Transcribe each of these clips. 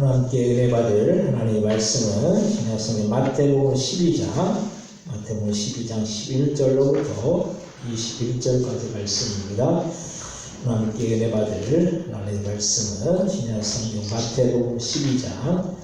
함께 은혜 받을 하나님의 말씀은 신약성경 마태복음 12장 11절로부터 21절까지 말씀입니다. 함께 은혜 받을 하나님의 말씀은 신약성경 마태복음 12장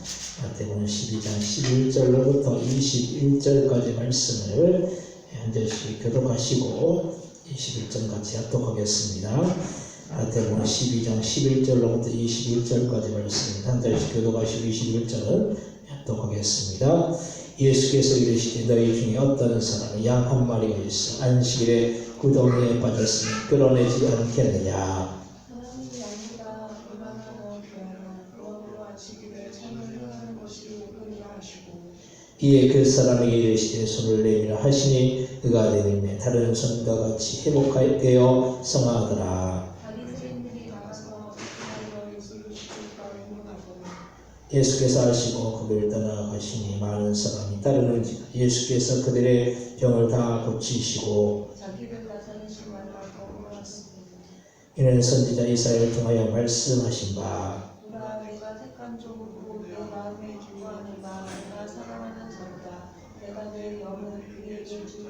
11절로부터 21절까지 말씀을 한 절씩 교독하시고 21절 같이 합독하겠습니다. 마태복음 12장 11절로부터 21절까지 말씀 한 절씩 교독하시고 21절은 합독하겠습니다. 예수께서 이르시되 너희 중에 어떤 사람이 양 한 마리가 있어 안식일에 구덩이에 빠졌으니 끌어내지 않겠느냐. 이에 그 사람에게 이르시되 손을 내밀어 하시니 그가 내밀매 다른 손과 같이 회복되어 성하더라. 예수께서 하시고 거기를 떠나가시니 많은 사람이 따르는지라. 예수께서 그들의 병을 다 고치시고 이는 선지자 이사야를 통하여 말씀하신 바 내가 택한 종으로 내 마음에 기뻐하노라. 내가 사랑하는 자로다. 내가 내 영을 그에게 주리니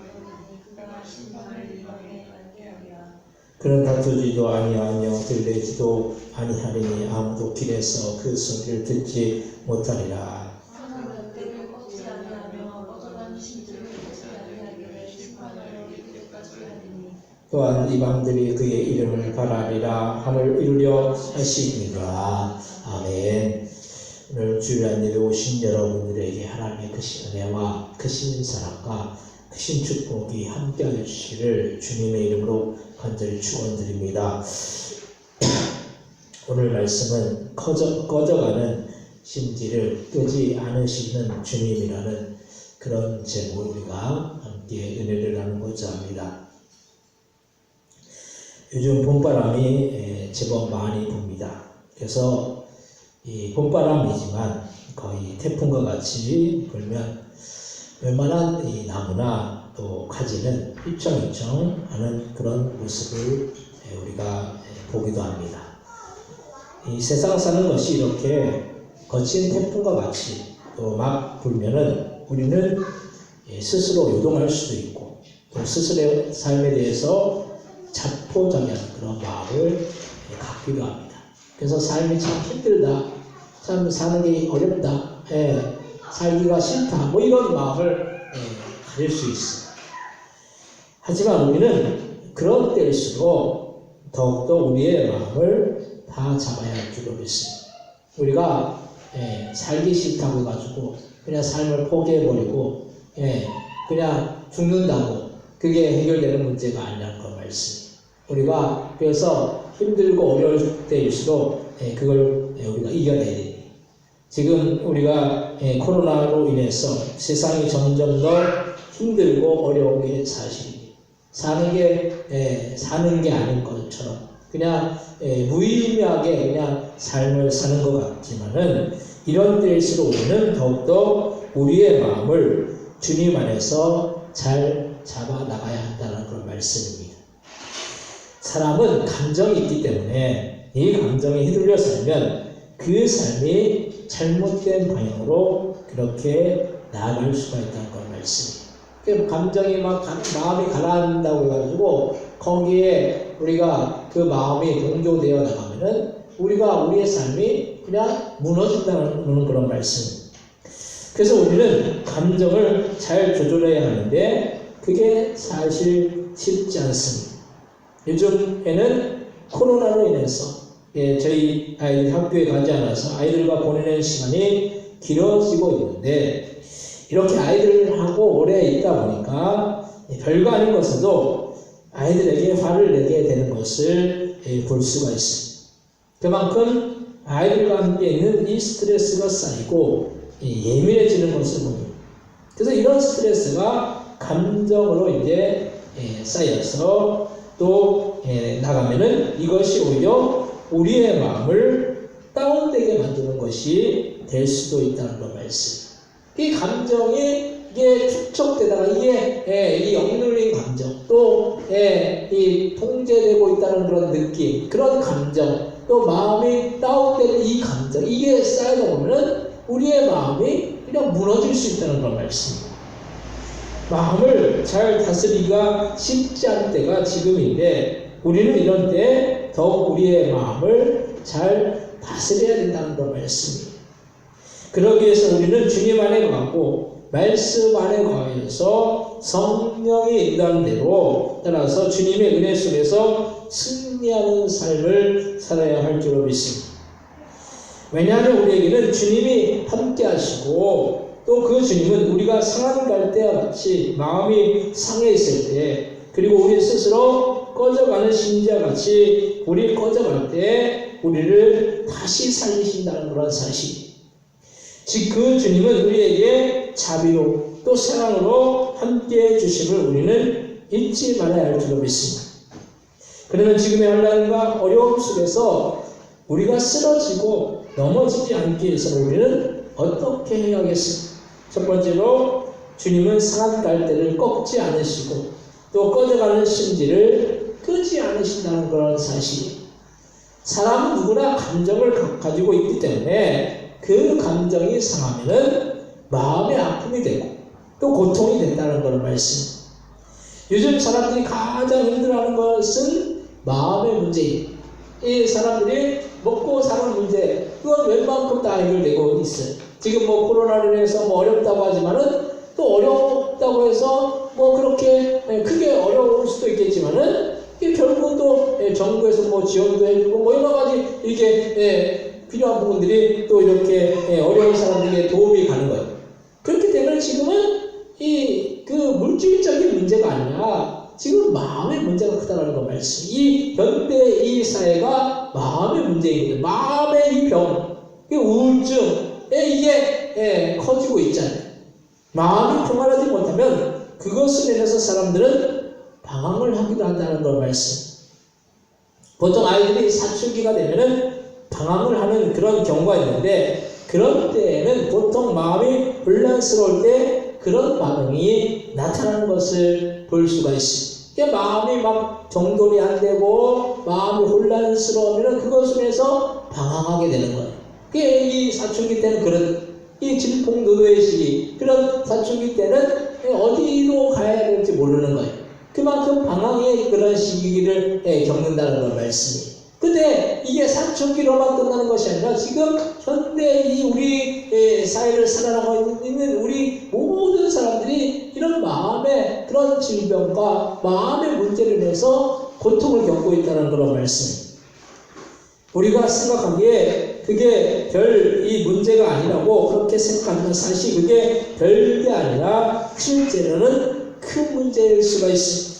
그가 심판을 이 밤에 알게 하리라. 그는 다투지도 아니하며 들리지도 아니하리니 아무도 길에서 그 소리를 듣지 못하리라. 하나님은 때를 꺾지 아니하며 뻗어간 신들을 꺾지 아니하기를 심판을 이르기까지 하리니 또한 이방들이 그의 이름을 바라리라 함을 이루려 하시니라. 아멘. 오늘 주일날 예배 오신 여러분들에게 하나님의 크신 은혜와 크신 사랑과 크신 축복이 함께하여 주시기를 주님의 이름으로 간절히 축원드립니다. 오늘 말씀은 꺼져가는 심지를 끄지 않으시는 주님이라는 그런 제목을 우리가 함께 은혜를 나누고자 합니다. 요즘 봄바람이 제법 많이 붑니다. 그래서 이 봄바람이지만 거의 태풍과 같이 불면 웬만한 이 나무나 또 가지는 휘청휘청 하는 그런 모습을 우리가 보기도 합니다. 이 세상 사는 것이 이렇게 거친 태풍과 같이 또 막 불면은 우리는 스스로 요동할 수도 있고 또 스스로의 삶에 대해서 자포자기하는 그런 마음을 갖기도 합니다. 그래서 삶이 참 힘들다, 참 사는 게 어렵다, 살기가 싫다, 뭐 이런 마음을 가질 수 있어요. 하지만 우리는 그런 때일수록 더욱더 우리의 마음을 다 잡아야 할 줄로 믿습니다. 우리가 살기 싫다고 해가지고 그냥 삶을 포기해버리고 그냥 죽는다고 그게 해결되는 문제가 아니라는 걸 말씀입니다. 우리가 그래서 힘들고 어려울 때일수록 그걸 우리가 이겨내야 됩니다. 지금 우리가 코로나로 인해서 세상이 점점 더 힘들고 어려운 게 사실입니다. 사는 게 아닌 것처럼 그냥 무의미하게 그냥 삶을 사는 것 같지만은 이런 때일수록 우리는 더욱더 우리의 마음을 주님 안에서 잘 잡아 나가야 한다는 그런 말씀입니다. 사람은 감정이 있기 때문에 이 감정에 휘둘려 살면 그 삶이 잘못된 방향으로 그렇게 나아갈 수가 있다는 걸 말씀입니다. 감정이 마음이 가라앉는다고 해가지고 거기에 우리가 그 마음이 동조되어 나가면은 우리가 우리의 삶이 그냥 무너진다는 그런 말씀입니다. 그래서 우리는 감정을 잘 조절해야 하는데 그게 사실 쉽지 않습니다. 요즘에는 코로나로 인해서 저희 아이들 학교에 가지 않아서 아이들과 보내는 시간이 길어지고 있는데 이렇게 아이들하고 오래 있다 보니까 별거 아닌 것에도 아이들에게 화를 내게 되는 것을 볼 수가 있습니다. 그만큼 아이들과 함께 있는 이 스트레스가 쌓이고 예민해지는 것을 봅니다. 그래서 이런 스트레스가 감정으로 이제 쌓여서 또 나가면은 이것이 오히려 우리의 마음을 다운되게 만드는 것이 될 수도 있다는 걸 말씀. 이 감정이 이게 축적되다가 이게 이 억눌린 감정 또 이 통제되고 있다는 그런 느낌, 그런 감정 또 마음이 다운되는 이 감정, 이게 쌓이다 보면은 우리의 마음이 그냥 무너질 수 있다는 걸 말씀입니다. 마음을 잘 다스리기가 쉽지 않은 때가 지금인데, 우리는 이런 때 더욱 우리의 마음을 잘 다스려야 된다는 걸 말씀입니다. 그러기 위해서 우리는 주님 안에 거하고 말씀 안에 거하여서 성령이 인도하는 대로 따라서 주님의 은혜 속에서 승리하는 삶을 살아야 할 줄로 믿습니다. 왜냐하면 우리에게는 주님이 함께 하시고 또 그 주님은 우리가 상한 갈대와 같이 마음이 상해 있을 때, 그리고 우리 스스로 꺼져가는 심지와 같이 우리 꺼져갈 때 우리를 다시 살리신다는 그런 사실. 즉 그 주님은 우리에게 자비로 또 사랑으로 함께해 주심을 우리는 잊지 말아야 할 줄로 믿습니다. 그러면 지금의 혼란과 어려움 속에서 우리가 쓰러지고 넘어지지 않기 위해서 우리는 어떻게 해야겠습니까? 첫 번째로 주님은 상한 갈대를 꺾지 않으시고 또 꺼져가는 심지를 끄지 않으신다는 그런 사실. 사람은 누구나 감정을 가지고 있기 때문에 그 감정이 상하면은 마음의 아픔이 되고 또 고통이 된다는 걸 말씀. 요즘 사람들이 가장 힘들어하는 것은 마음의 문제예요. 이 사람들이 먹고 사는 문제, 그건 웬만큼 다 해결되고 있어요. 지금 뭐 코로나로 인해서 뭐 어렵다고 하지만은 또 어렵다고 해서 뭐 그렇게 크게 어려울 수도 있겠지만은 결국은 또 정부에서 뭐 지원도 해주고 뭐 여러 가지 이게 필요한 부분들이 또 이렇게 어려운 사람들에게 도움이 가는 거예요. 그렇기 때문에 지금은 그 물질적인 문제가 아니라 지금 마음의 문제가 크다는 거 말씀. 이 현대 이 사회가 마음의 문제입니다. 마음의 이 병, 이 우울증에 이게 커지고 있잖아요. 마음이 평안하지 못하면 그것을 인해서 사람들은 방황을 하기도 한다는 걸 말씀. 보통 아이들이 사춘기가 되면은 방황을 하는 그런 경우가 있는데, 그런 때에는 보통 마음이 혼란스러울 때 그런 반응이 나타나는 것을 볼 수가 있습니다. 마음이 막 정돈이 안 되고 마음이 혼란스러우면 그것을 해서 방황하게 되는 거예요. 이 사춘기 때는 그런 이 질풍노도의 시기, 그런 사춘기 때는 어디로 가야 될지 모르는 거예요. 그만큼 방황의 그런 시기를 겪는다는 걸 말씀이에요. 근데 이게 사춘기로만 끝나는 것이 아니라 지금 현대 이 우리 사회를 살아가고 있는 우리 모든 사람들이 이런 마음의 그런 질병과 마음의 문제를 인해서 고통을 겪고 있다는 그런 말씀입니다. 우리가 생각하기에 그게 별 이 문제가 아니라고 그렇게 생각하면 사실 그게 별게 아니라 실제로는 큰 문제일 수가 있습니다.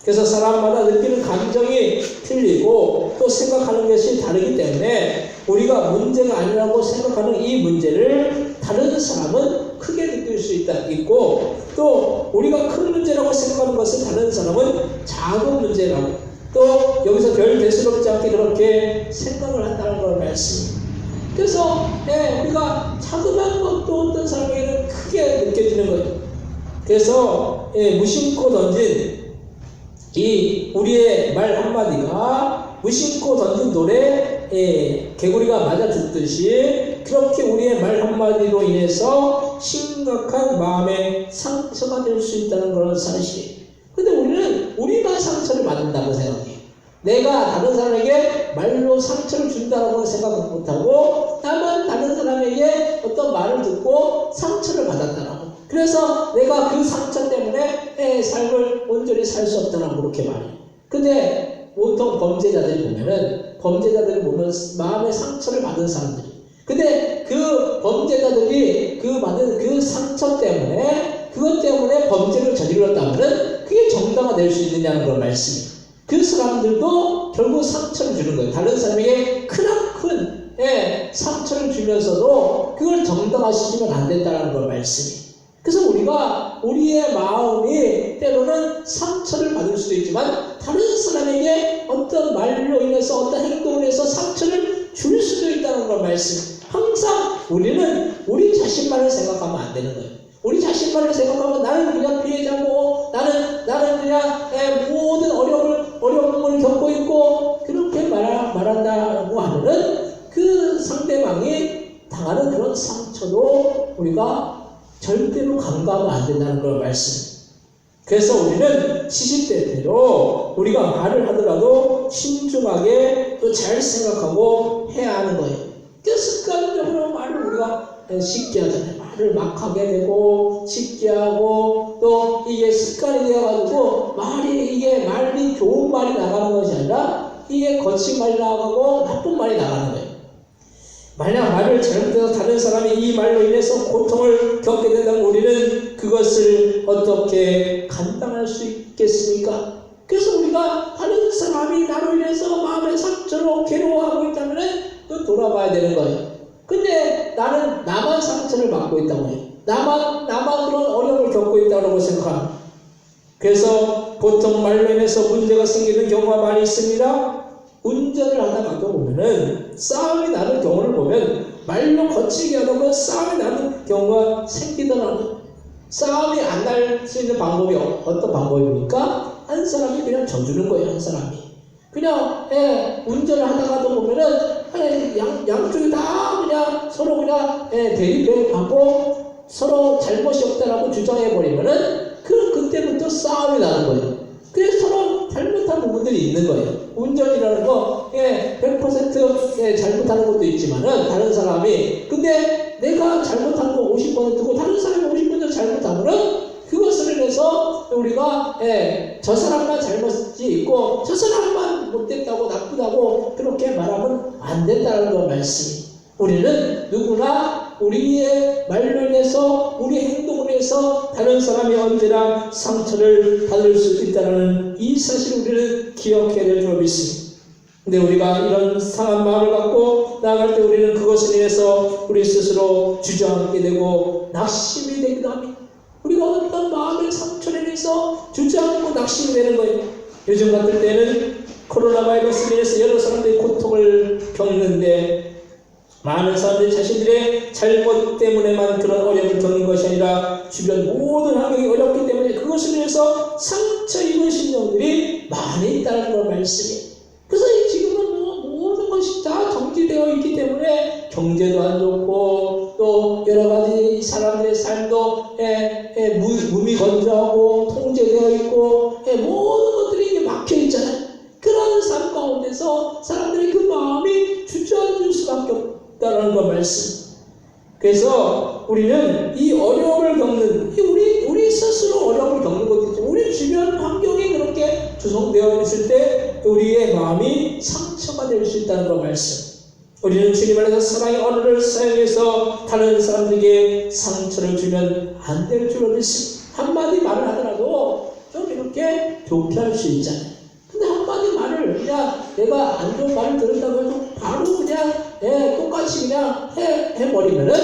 그래서 사람마다 느끼는 감정이 틀리고 또 생각하는 것이 다르기 때문에 우리가 문제가 아니라고 생각하는 이 문제를 다른 사람은 크게 느낄 수 있고, 또 우리가 큰 문제라고 생각하는 것을 다른 사람은 작은 문제라고, 또 여기서 별 대수롭지 않게 그렇게 생각을 한다는 걸 말씀입니다. 그래서 우리가 자그마한 것도 어떤 사람에게는 크게 느껴지는 거예요. 그래서 무심코 던진 이 우리의 말 한마디가 무심코 던진 돌에 개구리가 맞아 죽듯이 그렇게 우리의 말 한마디로 인해서 심각한 마음의 상처가 될 수 있다는 그런 사실. 근데 우리는 우리가 상처를 받는다고 생각해요. 내가 다른 사람에게 말로 상처를 준다고 생각 못하고 나만 다른 사람에게 어떤 말을 듣고 상처를 받았다라고. 그래서 내가 그 상처 때문에 삶을 온전히 살 수 없다라고 그렇게 말해요. 근데 보통 범죄자들이 보면 마음의 상처를 받은 사람들이. 근데 그 범죄자들이 그 받은 그 상처 때문에 그것 때문에 범죄를 저질렀다면 그게 정당화 될 수 있느냐는 걸 말씀이에요. 그 사람들도 결국 상처를 주는 거예요. 다른 사람에게 크나큰 상처를 주면서도 그걸 정당화시키면 안 된다는 걸 말씀이에요. 그래서 우리가 우리의 마음이 때로는 상처를 받을 수도 있지만 다른 사람에게 어떤 말로 인해서 어떤 행동을 해서 상처를 줄 수도 있다는 걸 말씀. 항상 우리는 우리 자신만을 생각하면 안 되는 거예요. 우리 자신만을 생각하면 나는 그냥 피해자고 나는 그냥 모든 어려움을 겪고 있고 그렇게 말한다고 사람이 당하는 그런 상처도 우리가 절대로 간과하면 안 된다는 걸 말씀. 그래서 우리는 70대 때로 우리가 말을 하더라도 신중하게 또 잘 생각하고 해야 하는 거예요. 그 습관적으로 말을 우리가 쉽게 하잖아요. 말을 막 하게 되고 쉽게 하고 또 이게 습관이 되어가지고 말이 좋은 말이 나가는 것이 아니라 이게 거친 말이 나가고 나쁜 말이 나가는 거예요. 만약 말을 잘못해서 다른 사람이 이 말로 인해서 고통을 겪게 된다면 우리는 그것을 어떻게 감당할 수 있겠습니까? 그래서 우리가 다른 사람이 나로 인해서 마음의 상처로 괴로워하고 있다면 또 돌아봐야 되는 거예요. 근데 나는 나만 상처를 받고 있다고 해요. 나만 그런 어려움을 겪고 있다고 생각합니다. 그래서 보통 말로 인해서 문제가 생기는 경우가 많이 있습니다. 운전을 하다가도 보면은 싸움이 나는 경우를 보면 말로 거치게 하다 보면 싸움이 나는 경우가 생기더라고요. 싸움이 안 날 수 있는 방법이 어떤 방법입니까? 한 사람이 그냥 져주는 거예요. 한 사람이 그냥 운전을 하다가도 보면은 양쪽이 다 그냥 서로 그냥 대립하고 서로 잘못이 없다라고 주장해 버리면은 그때부터 싸움이 나는 거예요. 그래서 서로 잘못한 부분들이 있는 거예요. 운전이라는 거 100% 잘못하는 것도 있지만은 다른 사람이 근데 내가 잘못한 거 50%고 다른 사람이 50% 잘못하면은 그것을 인해서 우리가 저 사람만 잘못이 있고 저 사람만 못됐다고 나쁘다고 그렇게 말하면 안 된다는 거 말씀이. 우리는 누구나 우리의 말로 인해서 우리 행동으로 해서 다른 사람이 언제나 상처를 받을 수 있다는 이 사실을 우리는 기억해야 될 줄 믿습니다. 근데 우리가 이런 상한 마음을 갖고 나아갈 때 우리는 그것을 인해서 우리 스스로 주저앉게 되고 낙심이 되기도 합니다. 우리가 어떤 마음의 상처를 인해서 주저앉고 낙심이 되는 거예요. 요즘 같은 때는 코로나 바이러스로 인해서 여러 사람들이 고통을 겪는데 많은 사람들이 자신들의 잘못 때문에만 그런 어려움을 겪는 것이 아니라 주변 모든 환경이 어렵기 때문에 그것을 위해서 상처 입은 심령들이 많이 있다는 걸 말씀이에요. 그래서 지금은 모든 것이 다 정지되어 있기 때문에 경제도 안 좋고 또 여러 가지 사람들의 삶도 무미건조하고 통제되어 있고 모든 것들이 이게 막혀 있잖아요. 그런 삶 가운데서 사람들의 그 마음이 주저앉을 수밖에 없다는 거 말씀. 그래서 우리는 이 어려움을 겪는 우리 스스로 어려움을 겪는 것도 있지만 우리 주변 환경이 그렇게 조성되어 있을 때 우리의 마음이 상처가 될 수 있다는 거 말씀. 우리는 주님 안에서 사랑의 언어를 사용해서 다른 사람들에게 상처를 주면 안 될 줄로 믿습니다. 한마디 말을 하더라도 좀 이렇게 좋게 할 수 있잖아요. 근데 한마디 말을 그냥 내가 안 좋은 말을 들었다고 해도 바로 그냥 똑같이 그냥 해버리면은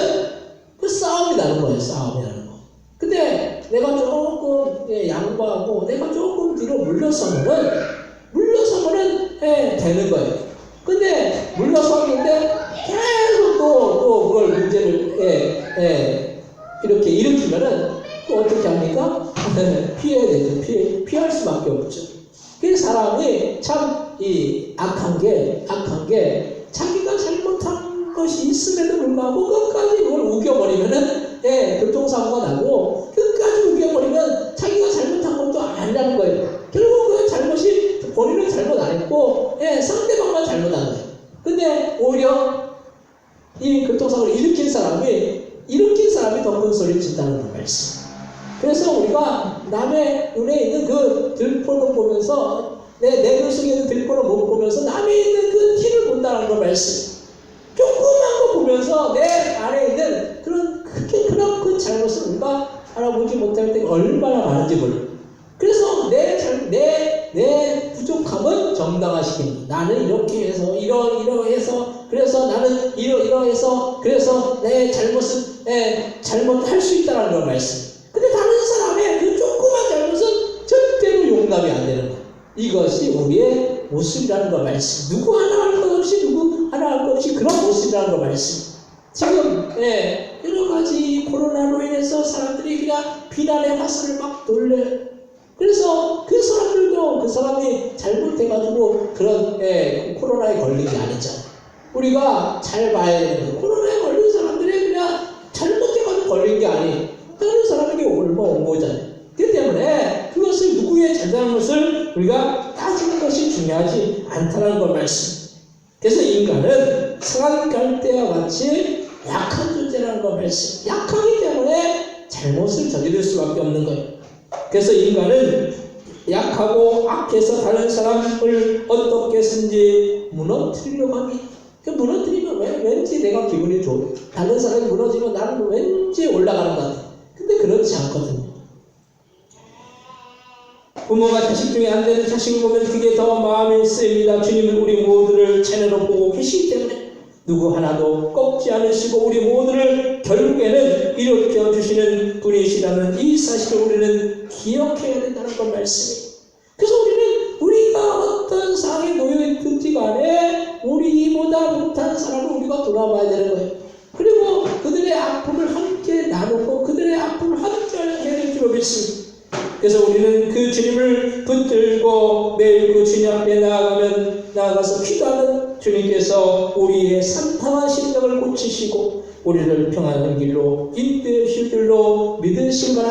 그 싸움이 나는 거예요. 싸움이 나는 거. 근데 내가 조금 양보하고 내가 조금 뒤로 물러서면은 되는 거예요. 근데 물러섰는데 계속 또 그걸 문제를 이렇게 일으키면은 또 어떻게 합니까? 피해야 되죠. 피할 수밖에 없죠. 그 사람이 참 악한 게 자기가 잘못한 것이 있음에도 불구하고 끝까지 그걸 우겨버리면은 교통사고가 나고 끝까지 우겨버리면 자기가 잘못한 것도 아니라는 거예요. 결국 그 잘못이 본인은 잘못 안 했고 상대방만 잘못한 거예요. 근데 오히려 이 교통사고를 일으킨 사람이 더 큰 소리를 친다는 거 말씀. 그래서 우리가 남의 눈에 있는 그 들보를 보면서 내 눈속에 있는 들보를 못 보면서 남에 있는 그 티를 본다는 거 말씀. 조그만 거 보면서 내 안에 있는 그런 큰 잘못을 우리가 알아보지 못할 때가 얼마나 많은지 몰라요. 그래서 내 부족함은 정당화시킵니다. 나는 이렇게 해서 이러해서 그래서 나는 이러해서 그래서 내 잘못은 잘못할 수 있다는 걸 말씀. 근데 다른 사람의 그 조그만 잘못은 절대로 용납이 안 되는 거예요. 이것이 우리의 모습이라는 걸 말씀. 누구 하나 할 것 없이 그런 모습이라는 걸 말씀. 지금 여러 가지 코로나로 인해서 사람들이 그냥 비난의 화살을 막 돌려요. 그래서 그 사람들도 그 사람이 잘못해가지고 그런 코로나에 걸린 게 아니잖아요. 우리가 잘 봐야 되는 거예요. 코로나에 걸린 사람들이 그냥 잘못해가지고 걸린 게 아니에요. 다른 사람에게 얼마 온 거잖아요. 그렇기 때문에 그것을 누구의 잘잘못을 우리가 따지는 것이 중요하지 않다는 걸 말씀. 그래서 인간은 상한 갈대와 같이 약한 존재라는 걸 말씀. 약하기 때문에 잘못을 저지를 수밖에 없는 거예요. 그래서 인간은 약하고 악해서 다른 사람을 어떻게든지 무너뜨리려고 합니다. 그 무너뜨리면 왠지 내가 기분이 좋아. 다른 사람이 무너지면 나는 왠지 올라가는 것 같아. 근데 그렇지 않거든요. 부모가 자식 중에 안 되는 자식을 보면 그게 더 마음이 쓰입니다. 주님은 우리 모두를 채널로 보고 계시기 때문에 누구 하나도 꺾지 않으시고 우리 모두를 결국에는 일으켜 주시는 분이시라는 이 사실을 우리는 기억해야 된다는 건 말씀이에요. 그래서 우리가 어떤 상황에 놓여있든지 간에 우리보다 못한 사람을 우리가 돌아봐야 되는 거예요. 그리고 그들의 아픔을 함께 나누고 그들의 아픔을 함께 해야 될 줄 믿습니다. 그래서 우리는 그 주님을 붙들고 매일 그 주님 앞에 나아가서 기도하는 주님께서 우리의 산탄한 심령을 고치시고 우리를 평안한 길로 인도해 주실 줄로 믿으신 거라.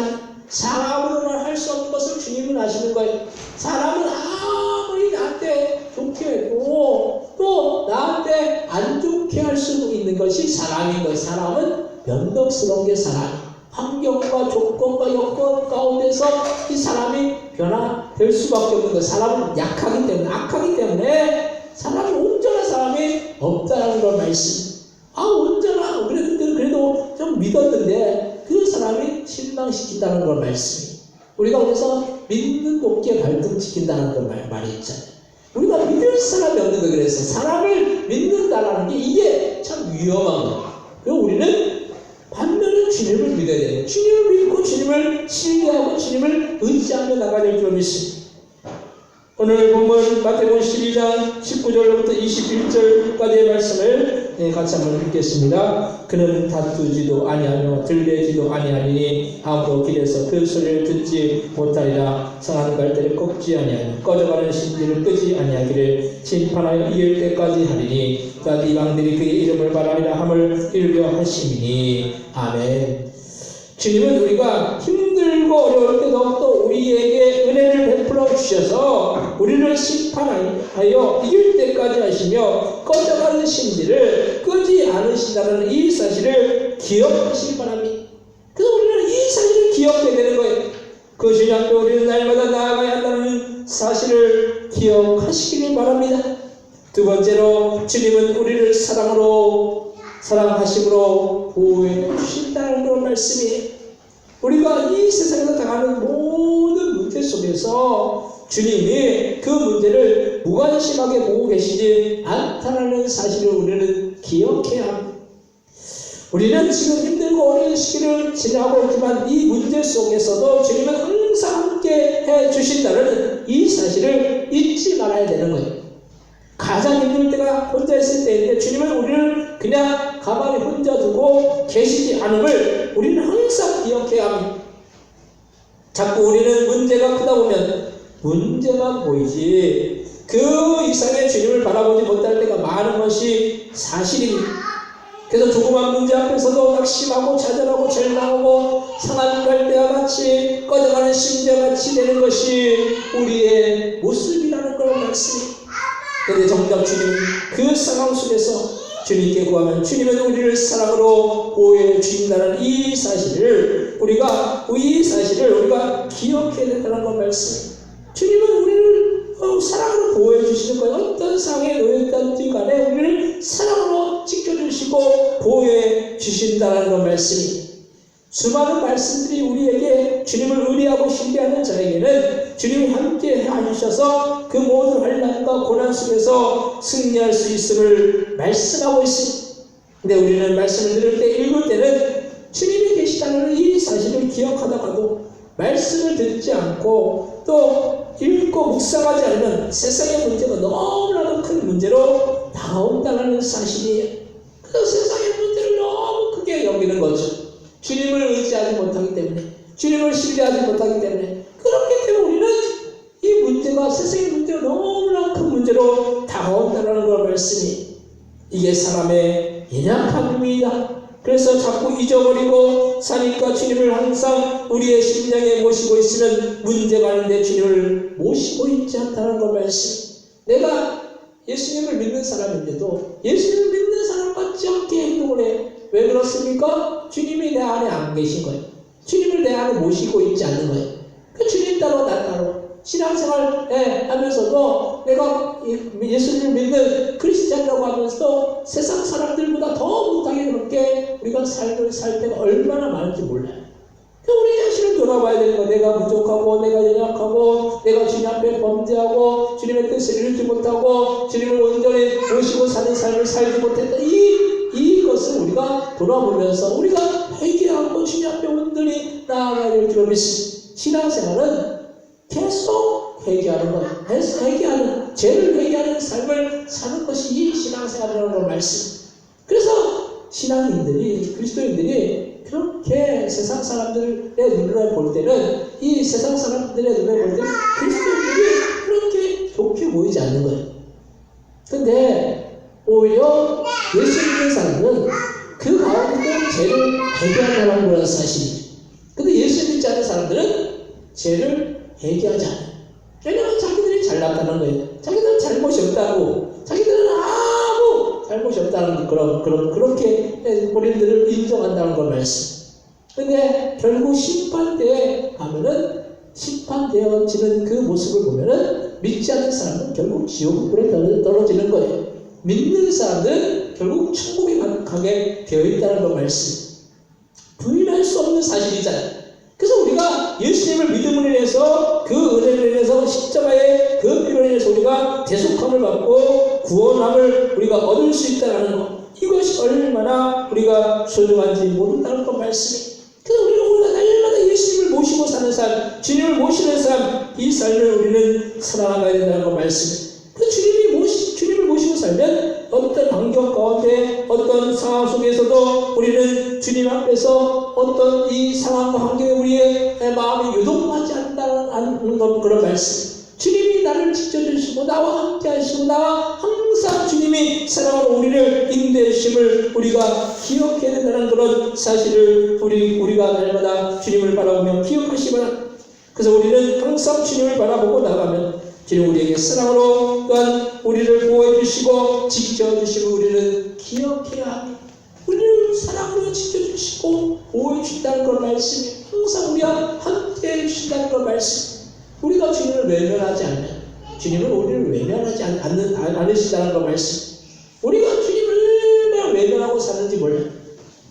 사람으로는 할 수 없는 것을 주님은 아시는 거예요. 사람은 아무리 나한테 좋게 해도 또 나한테 안 좋게 할 수도 있는 것이 사람인 거예요. 사람은 변덕스러운 게 사람이에요. 환경과 조건과 여건 가운데서 이 사람이 변화될 수밖에 없는 거예요. 사람은 약하기 때문에, 악하기 때문에 사람이 온전한 사람이 없다는 걸 말씀. 온전한, 그래도 좀 믿었는데 그 사람이 실망시킨다는 걸 말씀이. 우리가 그래서 믿는 높게 발등시킨다는 걸 말이 있잖아요. 우리가 믿을 사람이 없는 거 그래서 사람을 믿는다라는 게 이게 참 위험한 거예요. 그리고 우리는 반면에 주님을 믿어야 돼요. 주님을 믿고 주님을 신뢰하고 주님을 의지하며 나가야 될 줄 믿습니다. 오늘 본문 마태복음 12장 19절부터 21절까지의 말씀을 같이 한번 읽겠습니다. 그는 다투지도 아니하며 들매지도 아니하니 아무도 길에서 그 소리를 듣지 못하리라. 상한 갈대를 꺾지 아니하며 꺼져가는 신지를 끄지 아니하기를 심판하여 이을 때까지 하리니 다 이방들이 그의 이름을 바라리라 함을 이루려 하심이니. 아멘. 주님은 우리가 힘들고 어려울 때 더욱더 우리에게 은혜를 베풀어 주셔서 우리를 심판하여 이길 때까지 하시며 꺼져가는 신지를 끄지 않으신다는 이 사실을 기억하시기 바랍니다. 그래서 우리는 이 사실을 기억해야 되는 거예요. 그 주님 앞에 우리는 날마다 나아가야 한다는 사실을 기억하시길 바랍니다. 두 번째로 주님은 우리를 사랑하심으로 보호해 주신다는 그런 말씀이에요. 우리가 이 세상에서 당하는 모든 문제 속에서 주님이 그 문제를 무관심하게 보고 계시지 않다는 사실을 우리는 기억해야 합니다. 우리는 지금 힘들고 어려운 시기를 지나고 있지만 이 문제 속에서도 주님은 항상 함께 해 주신다는 이 사실을 잊지 말아야 되는 거예요. 가장 힘들 때가 혼자 있을 때인데 주님은 우리를 그냥 가만히 혼자 두고 계시지 않음을 우리는 항상 기억해야 합니다. 자꾸 우리는 문제가 크다 보면 문제만 보이지 그 이상의 주님을 바라보지 못할 때가 많은 것이 사실입니다. 그래서 조그만 문제 앞에서도 낙심하고 좌절하고 절망하고 상한 갈대와 같이 꺼져가는 심지와 같이 되는 것이 우리의 모습이라는 걸 말씀입니다. 그런데 정작 주님은 그 상황 속에서 주님께 구하면 주님은 우리를 사랑으로 보호해 주신다는 이 사실을 우리가 기억해야 된다는 걸 말씀입니다. 주님은 우리를 사랑으로 보호해 주시는 거예요. 어떤 상황에 놓였든지 간에 우리를 사랑으로 지켜주시고 보호해 주신다는 걸 말씀입니다. 수많은 말씀들이 우리에게 주님을 의뢰하고 신뢰하는 자에게는 주님이 함께 해주셔서 그 모든 환난과 고난 속에서 승리할 수 있음을 말씀하고 있습니다. 근데 우리는 말씀을 들을 때 읽을 때는 주님이 계시다는 이 사실을 기억하다가도 말씀을 듣지 않고 또 읽고 묵상하지 않으면 세상의 문제가 너무나도 큰 문제로 다가온다는 사실이에요. 그래서 세상의 문제를 너무 크게 여기는 거죠. 주님을 의지하지 못하기 때문에, 주님을 신뢰하지 못하기 때문에, 그렇기 때문에 우리는 이 문제가 세상의 문제가 너무나 큰 문제로 다가온다는 걸 말씀이. 이게 사람의 연약함입니다. 그래서 자꾸 잊어버리고 사니까 주님을 항상 우리의 심령에 모시고 있으면 문제가 아닌데 주님을 모시고 있지 않다는 걸 말씀. 내가 예수님을 믿는 사람인데도 예수님을 믿는 사람 같지 않게 행동을 해. 왜 그렇습니까? 주님이 내 안에 안 계신 거예요. 주님을 내 안에 모시고 있지 않는 거예요. 그 주님 따로 나 따로 신앙생활 하면서도 내가 예수님을 믿는 크리스찬이라고 하면서 세상 사람들보다 더 못하게 그렇게 우리가 삶을 살 때가 얼마나 많은지 몰라요. 우리 자신을 돌아봐야 되는 거. 내가 부족하고 내가 연약하고 내가 주님 앞에 범죄하고 주님의 뜻을 이루지 못하고 주님을 온전히 모시고 사는 삶을 살지 못했다. 이것을 우리가 돌아보면서 우리가 회개하고 주님 앞에 온전히 나아가야 될 줄 믿습니다. 신앙생활은 계속 회개하는 거예요. 계속 회개하는, 죄를 회개하는 삶을 사는 것이 이 신앙생활이라는 말씀. 그래서 신앙인들이, 그리스도인들이 그렇게 세상 사람들의 눈을 볼 때는, 이 세상 사람들의 눈을 볼 때는 그리스도인들이 그렇게 좋게 보이지 않는 거예요. 근데 오히려 예수 믿는 사람은 그 가운데 죄를 회개한다는 그런 사실이죠. 근데 예수 믿지 않는 사람들은 죄를 회개하지 않아요. 왜냐하면 자기들이 잘났다는 거예요. 자기들은 잘못이 없다고, 자기들은 아무 잘못이 없다는 그렇게 본인들을 인정한다는 걸 말씀. 근데 결국 심판대에 가면은 심판되어지는 그 모습을 보면은 믿지 않는 사람은 결국 지옥불에 떨어지는 거예요. 믿는 사람은 결국 천국에 가게 되어 있다는 걸 말씀. 부인할 수 없는 사실이잖아요. 그래서 우리가 예수님을 믿음으로 인해서 그 은혜로 인해서 십자가의 그 피로 인해서 우리가 대속함을 받고 구원함을 우리가 얻을 수 있다는 것, 이것이 얼마나 우리가 소중한지 모른다는 것 말씀이. 그래서 우리가 날마다 예수님을 모시고 사는 삶, 주님을 모시는 삶, 이 삶을 우리는 살아나가야 된다는 것 말씀. 그 주님을 모시고 살면 어떤 환경 가운데 어떤 상황 속에서도 우리는 주님 앞에서 어떤 이 상황과 환경에 우리의 마음이 유동하지 않는다는 그런 말씀. 주님이 나를 지켜주시고 나와 함께 하시고 나와 항상 주님이 사랑으로 우리를 인도해 주심을 우리가 기억해야 된다는 그런 사실을 우리가 날마다 주님을 바라보며 기억하시기 바랍니다. 그래서 우리는 항상 주님을 바라보고 나가면 주님 우리에게 사랑으로 또한 우리를 보호해 주시고 지켜주시고 우리는 기억해야 합니다. 우리를 사랑으로 지켜주시고 보호해 주신다는 걸 말씀이 항상 우리와 함께 해주신다는 걸 말씀. 우리가 주님을 외면하지 않는, 주님은 우리를 외면하지 않으시다는 걸 말씀. 우리가 주님을 얼마나 외면하고 사는지 몰라요.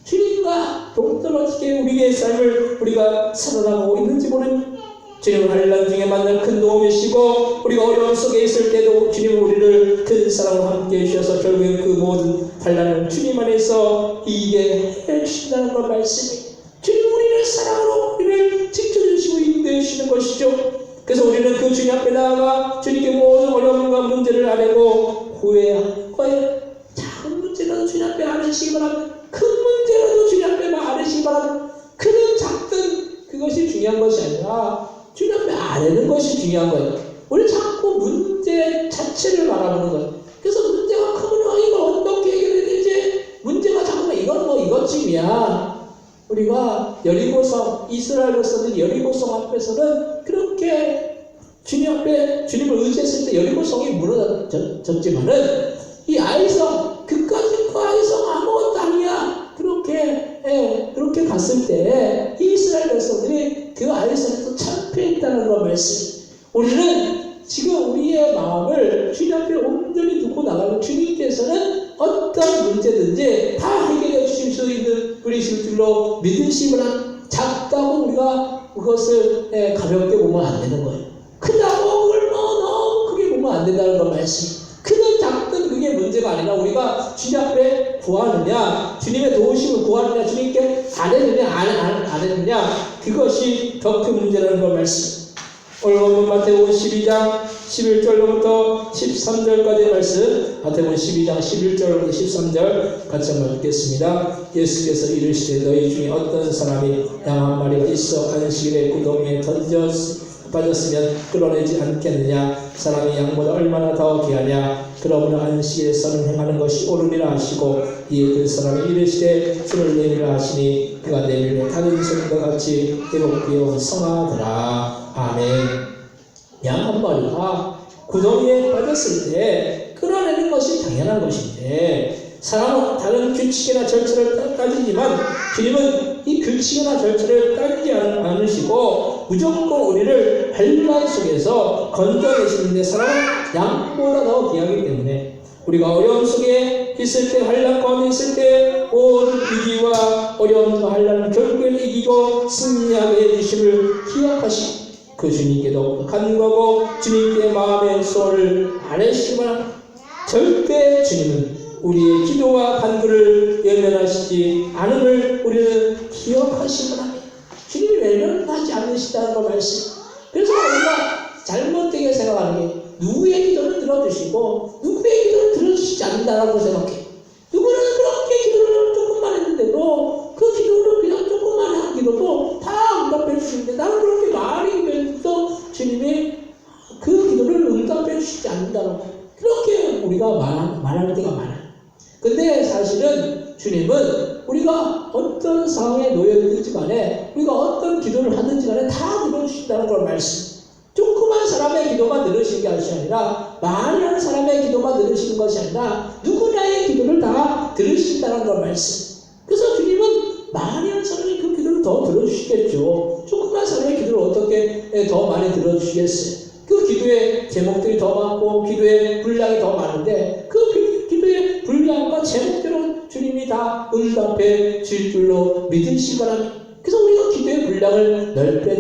주님과 동떨어지게 우리의 삶을 우리가 살아나가고 있는지 모르는, 주님은 환난 중에 만난 큰 도움이시고 우리가 어려움 속에 있을 때도 주님은 우리를 큰 사랑으로 함께 해주셔서 결국엔 그 모든 환난을 주님 안에서 이기게 해주신다는 걸 말씀이. 주님 우리를 사랑으로 우리를 지켜주시고 인도해 주시는 것이죠. 그래서 우리는 그 주님 앞에 나아가 주님께 모든 어려움과 문제를 아뢰고 후회할 거예요. 작은 문제라도 주님 앞에 아뢰시기 바랍니다. 큰 문제라도 주님 앞에 아뢰시기 바랍니다. 크든 작든 그것이 중요한 것이 아니라 주님 앞에 아뢰는 것이 중요한 거예요. 우리 자꾸 문제 자체를 바라보는 거예요. 그래서 문제가 크면 이걸 어떻게 해결해야 되지? 문제가 자꾸만 이것쯤이야. 우리가 여리고성, 이스라엘로서는 여리고성 앞에서는 그렇게 주님 앞에 주님을 의지했을 때 여리고성이 무너졌지만은 이 아이성, 그까지 그 아이성 아무것도 아니야. 그렇게 갔을 때 이스라엘 백성들이 그 아이성에서 참패했다는 걸 말씀. 우리는 지금 우리의 마음을 주님 앞에 온전히 두고 나가면 주님께서는 어떤 문제든지 다 해결해 주실 수 있는 분이실 줄로 믿으시거나, 작다고 우리가 그것을 가볍게 보면 안 되는 거예요. 크다고 그걸 너무 크게 보면 안 된다는 걸 말씀. 크든 작든 그게 문제가 아니라 우리가 주님 앞에 구하느냐, 주님의 도우심을 구하느냐, 주님께 아뢰느냐 안 해느냐, 그것이 더 큰 문제라는 걸 말씀. 오늘 본문 마태복음 12장 11절부터 13절까지의 말씀, 마태복음 12장 11절부터 13절 같이 한번 읽겠습니다. 예수께서 이르시되 너희 중에 어떤 사람이 양 한 마리가 있어 안식일에 구덩이에 빠졌으면 끌어내지 않겠느냐. 사람이 양보다 얼마나 더 귀하냐. 그러므로 안식일에서는 행하는 것이 옳으리라 하시고 이에 그 사람이 이르시되 주를 내리라 하시니 그가 내리되 다른 소리과 같이 회복되어 성하더라. 아멘. 양 한 마리가 구덩이에 빠졌을 때 끌어내는 것이 당연한 것인데 사람은 다른 규칙이나 절차를 따지지만 주님은 이 규칙이나 절차를 따지지 않으시고 무조건 우리를 환난 속에서 건져내시는데 사람은 양보다 더 귀하기 때문에 우리가 어려움 속에 있을 때, 환난 가운데 있을 때 모든 위기와 어려움과 환난을 결국엔 이기고 승리하게 해주심을 기억하시고 그 주님께도 간구하고 주님께 마음의 소원을 아뢰시기만 절대 주님은 우리의 기도와 간구를 외면하시지 않음을 우리는 기억하시기 바랍니다. 주님이 외면하지 않으시다는 걸 말씀. 그래서 우리가 잘못되게 생각하는 게 누구의 기도는 들어주시고 누구의 기도는 들어주시지 않는다라고 생각해. 누구는 그렇게 기도를 조금만 했는데도 그 기도를 그냥 조금만 한 기도도 다 응답해 주시는데 나는 그렇게 말이 되면서 주님이 그 기도를 응답해 주시지 않는다라고 그렇게 우리가 말할 때가 많아요. 근데 사실은 주님은 우리가 어떤 상황에 놓여있든지 간에 우리가 어떤 기도를 하든지 간에 다 들어주신다는 걸 말씀. 조그만 사람의 기도만 들으시는 것이 아니라 많이 하는 사람의 기도만 들으시는 것이 아니라 누구나의 기도를 다 들으신다는 걸 말씀. 그래서 주님은 많이 하는 사람의 그 기도를 더 들어주시겠죠. 조그만 사람의 기도를 어떻게 더 많이 들어주시겠어요. 그 기도의 제목들이 더 많고 기도의 분량이 더 많은데 그 기도의 분량과 제목들은 주님이 다 응답해 줄 줄로 믿으시기 바랍니다. 그래서 우리가 기도의 분량을 넓게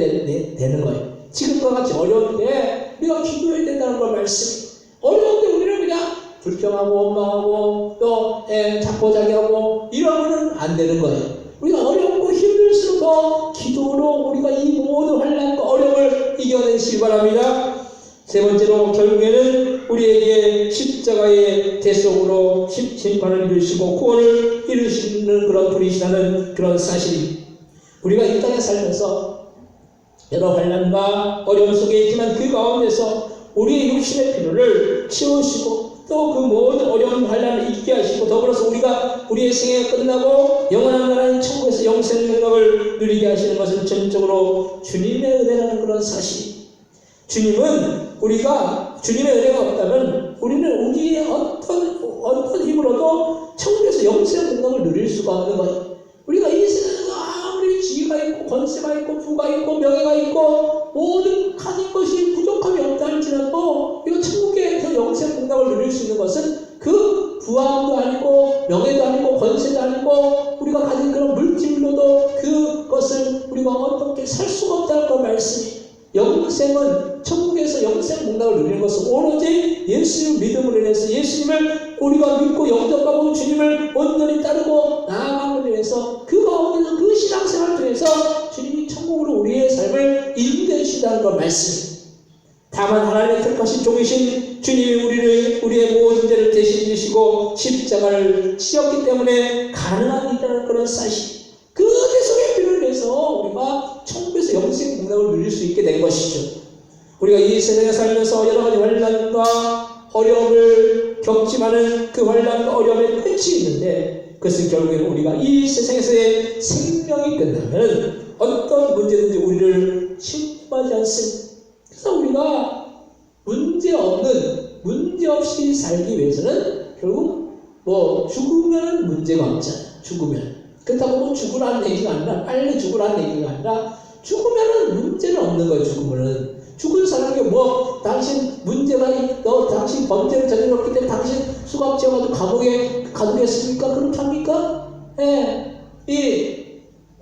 되는 거예요. 지금과 같이 어려울 때 우리가 기도해야 된다는 걸 말씀이. 어려울 때 우리는 그냥 불평하고 원망하고 또 자포자기하고 이러면은 안 되는 거예요. 우리가 어렵고 힘들수록 더 기도로 우리가 이 모든 환난과 어려움을 이겨내시기 바랍니다. 세 번째로 결국에는 우리에게 십자가의 대속으로 심판을 이루시고 구원을 이루시는 그런 분이시라는 그런 사실이 우리가 이 땅에 살면서 여러 환난과 어려움 속에 있지만 그 가운데서 우리의 육신의 필요를 채우시고 또 그 모든 어려운 환난을 잊게 하시고 더불어서 우리가 우리의 생애가 끝나고 영원한 나라인 천국에서 영생 능력을 누리게 하시는 것은 전적으로 주님의 은혜라는 그런 사실. 주님은 우리가 주님의 은혜가 없다면 우리는 우리의 어떤 힘으로도 천국에서 영생 능력을 누릴 수가 없는 거예요. 우리가 이 세상에서 아무리 지위가 있고 권세가 있고 부가 있고 명예가 있고 모든 가진 것이 부족함이 없다 할지라도 우리가 천국에서 영생 능력을 누릴 수 있는 것은 그 부함도 아니고 명예도 아니고 권세도 아니고 우리가 가진 그런 물질로도 그것을 우리가 어떻게 살 수가 없다는 그 말씀이. 영생은 천국에서 영생 문답을 누리는 것은 오로지 예수님 믿음으로 인해서 예수님을 우리가 믿고 영접하고 주님을 온전히 따르고 나아감으로 인해서 그 가운데서 그 신앙생활을 통해서 주님이 천국으로 우리의 삶을 인도해 주신다는 걸 말씀. 다만 하나님의 택하신 종이신 주님이 우리의 모든 죄를 대신 지시고 십자가를 지었기 때문에 가능한 일이라는 그런 사실. 그 대속의 피를 위해서 우리가 천국에서 영생 문답을 누릴 수 있게 된 것이죠. 우리가 이 세상에 살면서 여러 가지 환난과 어려움을 겪지만은 그 환난과 어려움의 끝이 있는데 그것은 결국에는 우리가 이 세상에서의 생명이 끝나면 어떤 문제든지 우리를 침범하지 않습니다. 그래서 우리가 문제 없이 살기 위해서는 결국 죽으면 문제가 없잖아요. 죽으면. 그렇다고 뭐 죽으라는 얘기가 아니라 빨리 죽으라는 얘기가 아니라 죽으면은 문제는 없는 거예요. 죽은 사람이 당신 문제가 있다, 당신 범죄를 저질렀기 때문에 당신 수갑 채워가지고 감옥에 가두겠습니까? 그렇게 합니까?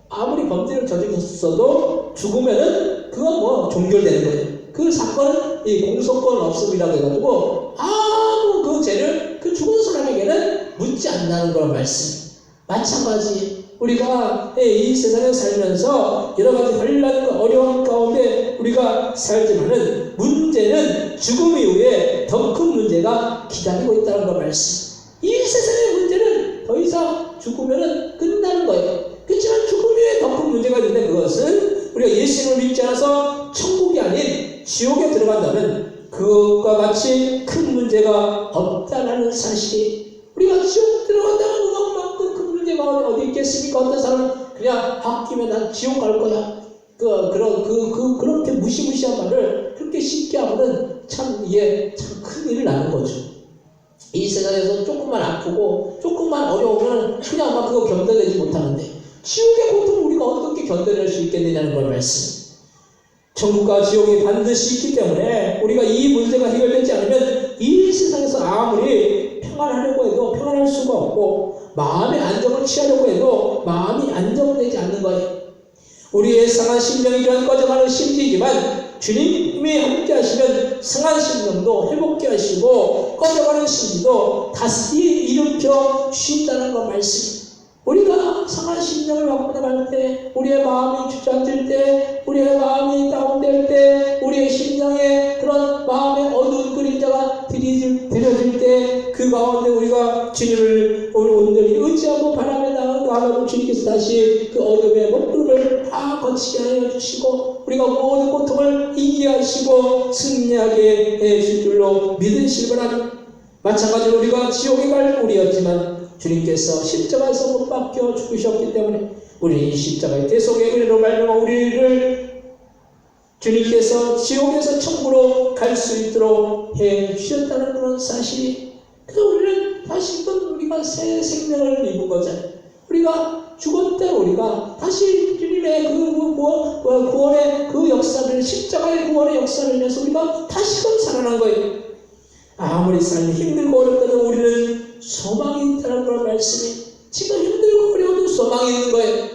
아무리 범죄를 저질렀어도 죽으면은 그건 종결되는 거예요. 그 사건은 공소권 없음이라고 해가지고 아무 그 죄를 그 죽은 사람에게는 묻지 않는다는 걸 말씀. 마찬가지 우리가 이 세상에 살면서 여러 가지 환난과 어려움 가운데 우리가 살지만은 문제는 죽음 이후에 더 큰 문제가 기다리고 있다는 걸 말씀. 이 세상의 문제는 더 이상 죽으면은 끝나는 거예요. 그렇지만 죽음 이후에 더 큰 문제가 있는데 그것은 우리가 예수님을 믿지 않아서 천국이 아닌 우리가 지옥 들어간다면 그만큼 큰 문제가 어디 있겠습니까? 어떤 사람은 그냥 바뀌면 난 지옥 갈 거야. 그렇게 무시무시한 말을 그렇게 쉽게 하면은 참 이게 참 큰일을 나는 거죠. 이 세상에서 조금만 아프고 조금만 어려우면 그냥 막 그거 견뎌내지 못하는데 지옥의 고통을 우리가 어떻게 견뎌낼 수 있겠느냐는 걸 말씀. 천국과 지옥이 반드시 있기 때문에 우리가 이 문제가 해결되지 않으면 이 세상에서 아무리 평안하려고 해도 평안할 수가 없고 마음의 안정을 취하려고 해도 마음이 안정되지 않는 거예요. 우리의 상한 심령이 이런 꺼져가는 심지이지만 주님이 함께 하시면 상한 심령도 회복케 하시고 꺼져가는 심지도 다시 일으켜 주신다는 거 말씀. 우리가 상한 심령을 갖고 나갈 때, 우리의 마음이 주저앉을 때, 우리의 마음이 다운될 때, 우리의 심령에 그런 마음의 어두운 그림자가 들여질 때 그 가운데 우리가 주님을 온전히 의지하고 바라며 나아가면 주님께서 다시 그 어둠의 먹구름을 다 거치게 하여 주시고 우리가 모든 고통을 이기게 하시고 승리하게 해줄 줄로 믿으실 바랍니다. 마찬가지로 우리가 지옥에 갈 우리였지만 주님께서 십자가에서 못 박혀 죽으셨기 때문에 우리 이 십자가의 대속의 은혜로 말미암아 우리를 주님께서 지옥에서 천국으로 갈 수 있도록 해 주셨다는 그런 사실이, 그래서 우리는 다시금 우리가 새 생명을 입은 거잖아요. 우리가 죽었다 우리가 다시 주님의 구원의 그 역사를, 십자가의 구원의 역사를 위해서 우리가 다시금 살아난 거예요. 아무리 삶이 힘들고 어렵다면 우리는 소망이 있다는 그런 말씀이, 지금 힘들고 어려워도 소망이 있는 거예요.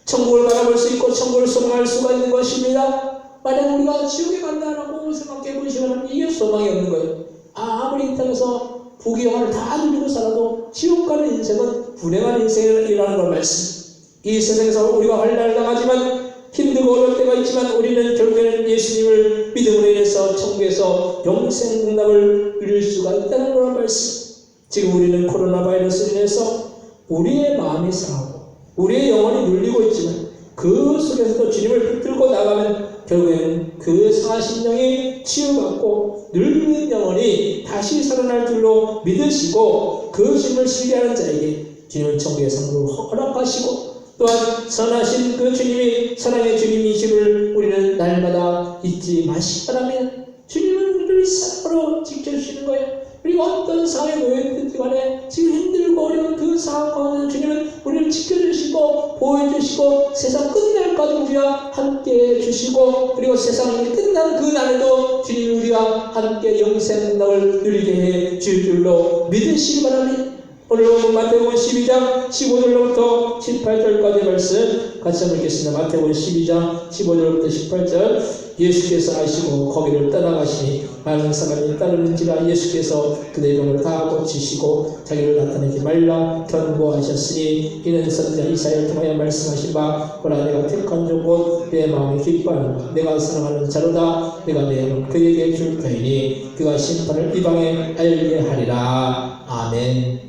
천국을 바라볼 수 있고 천국을 소망할 수가 있는 것입니다. 만약 우리가 지옥에 간다라고 생각해 보시면 이게 소망이 없는 거예요. 아무리 이 땅에서 부귀영화를 다 누리고 살아도 지옥 가는 인생은 불행한 인생이라는 걸 말씀. 이 세상에서 우리가 환난을 당하지만 힘들고 어려울 때가 있지만 우리는 결국에는 예수님을 믿음으로 인해서 천국에서 영생 응답을 누릴 수가 있다는 그런 말씀. 지금 우리는 코로나 바이러스로 인해서 우리의 마음이 상하고 우리의 영혼이 눌리고 있지만 그 속에서도 주님을 붙들고 나가면 결국에는 그 상한 심령이 치유받고 늙은 영혼이 다시 살아날 줄로 믿으시고 그 주님을 신뢰하는 자에게 주님은 천국의 상급을 허락하시고 또한 선하신 그 주님이 사랑의 주님이심을 우리는 날마다 잊지 마시기 바라며 주님은 우리를 사랑으로 지켜주시는 거예요. 우리가 어떤 상황에 놓여있든 간에 지금 힘들고 어려운 그 상황 가운데 주님은 우리를 지켜주시고 보호해주시고 세상 끝날까지 우리와 함께 해주시고 그리고 세상이 끝나는 그 날에도 주님이 우리와 함께 영생을 누리게 해 줄 줄로 믿으시기 바랍니다. 오늘 본문 마태복음 12장 15절로부터 18절까지 말씀 같이 한번 읽겠습니다. 마태복음 12장 15절부터 18절. 예수께서 아시고 거기를 떠나가시니 많은 사람이 따르는지라 예수께서 그들의 병을 다 고치시고 자기를 나타내지 말라 경고하셨으니 이는 선지자 이사야를 통하여 말씀하신 바 보라 내가 택한 종 곧 내 마음이 기뻐하는 바 내가 사랑하는 자로다 내가 내 영을 그에게 줄 터이니 그가 심판을 이방에 알게 하리라. 아멘.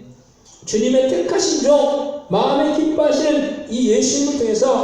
주님의 택하신 종 마음에 기뻐하시는 이 예수님을 통해서